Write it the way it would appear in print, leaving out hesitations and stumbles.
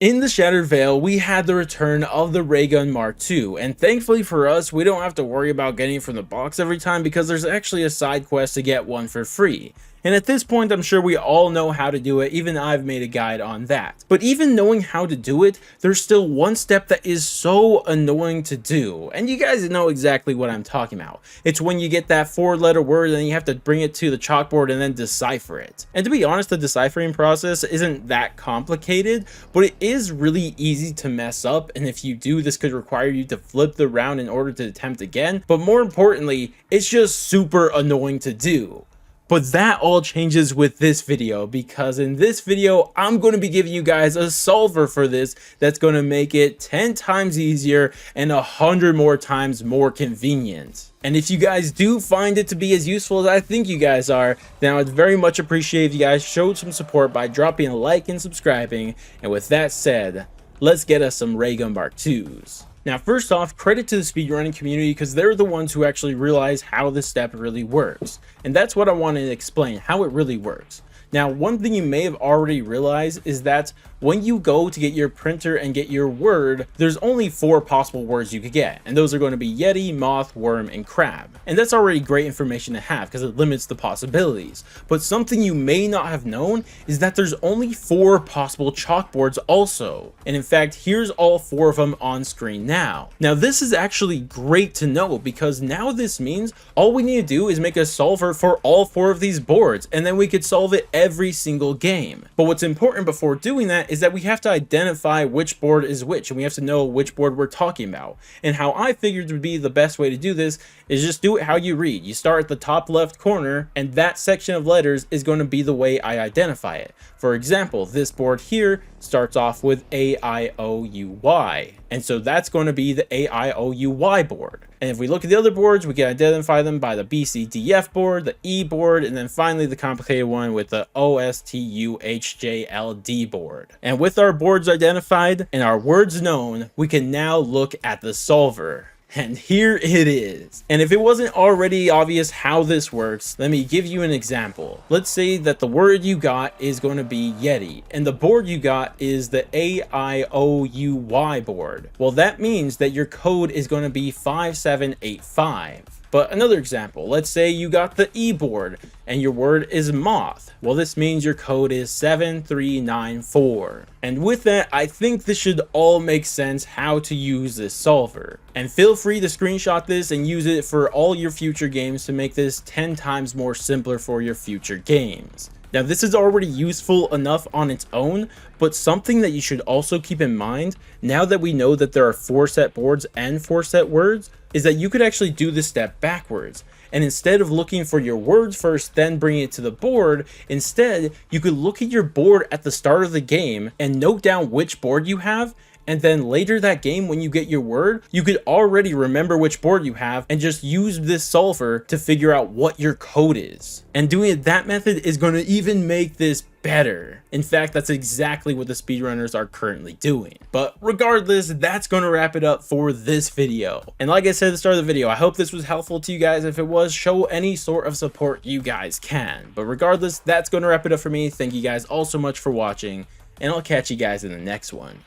In the Shattered Veil, we had the return of the Raygun Mk2, and thankfully for us, we don't have to worry about getting it from the box every time because there's actually a side quest to get one for free. And at this point, I'm sure we all know how to do it, even I've made a guide on that. But even knowing how to do it, there's still one step that is so annoying to do, and you guys know exactly what I'm talking about. It's when you get that 4-letter word and you have to bring it to the chalkboard and then decipher it. And to be honest, the deciphering process isn't that complicated, but it is really easy to mess up, and if you do, this could require you to flip the round in order to attempt again. But more importantly, it's just super annoying to do. But that all changes with this video, because in this video, I'm going to be giving you guys a solver for this that's going to make it 10 times easier and 100 more times more convenient. And if you guys do find it to be as useful as I think you guys are, then I would very much appreciate if you guys showed some support by dropping a like and subscribing. And with that said, let's get us some Raygun Mk2s. Now, first off, credit to the speedrunning community because they're the ones who actually realize how this step really works. And that's what I want to explain, how it really works. Now, one thing you may have already realized is that when you go to get your printer and get your word, there's only 4 possible words you could get, and those are going to be Yeti, Moth, Worm, and Crab. And that's already great information to have because it limits the possibilities. But something you may not have known is that there's only 4 possible chalkboards also. And in fact, here's all 4 of them on screen now. Now, this is actually great to know because now this means all we need to do is make a solver for all 4 of these boards, and then we could solve it every single game. But what's important before doing that is that we have to identify which board is which, and we have to know which board we're talking about. And how I figured would be the best way to do this is just do it how you read. You start at the top left corner, and that section of letters is going to be the way I identify it. For example, this board here starts off with A-I-O-U-Y, and so that's going to be the A-I-O-U-Y board. And if we look at the other boards, we can identify them by the B-C-D-F board, the E board, and then finally the complicated one with the O-S-T-U-H-J-L-D board. And with our boards identified and our words known, we can now look at the solver. And here it is. And if it wasn't already obvious how this works, let me give you an example. Let's say that the word you got is going to be Yeti, and the board you got is the A-I-O-U-Y board. Well, that means that your code is going to be 5785. But another example, let's say you got the E board and your word is moth. Well, this means your code is 7394. And with that, I think this should all make sense how to use this solver. And feel free to screenshot this and use it for all your future games to make this 10 times more simpler for your future games. Now, this is already useful enough on its own, but something that you should also keep in mind, now that we know that there are 4 set boards and 4 set words, is that you could actually do this step backwards. And instead of looking for your words first, then bringing it to the board, instead, you could look at your board at the start of the game and note down which board you have, and then later that game when you get your word, you could already remember which board you have and just use this solver to figure out what your code is. And doing it that method is going to even make this better. In fact, that's exactly what the speedrunners are currently doing. But regardless, that's going to wrap it up for this video. And like I said at the start of the video, I hope this was helpful to you guys. If it was, show any sort of support you guys can. But regardless, that's going to wrap it up for me. Thank you guys all so much for watching, and I'll catch you guys in the next one.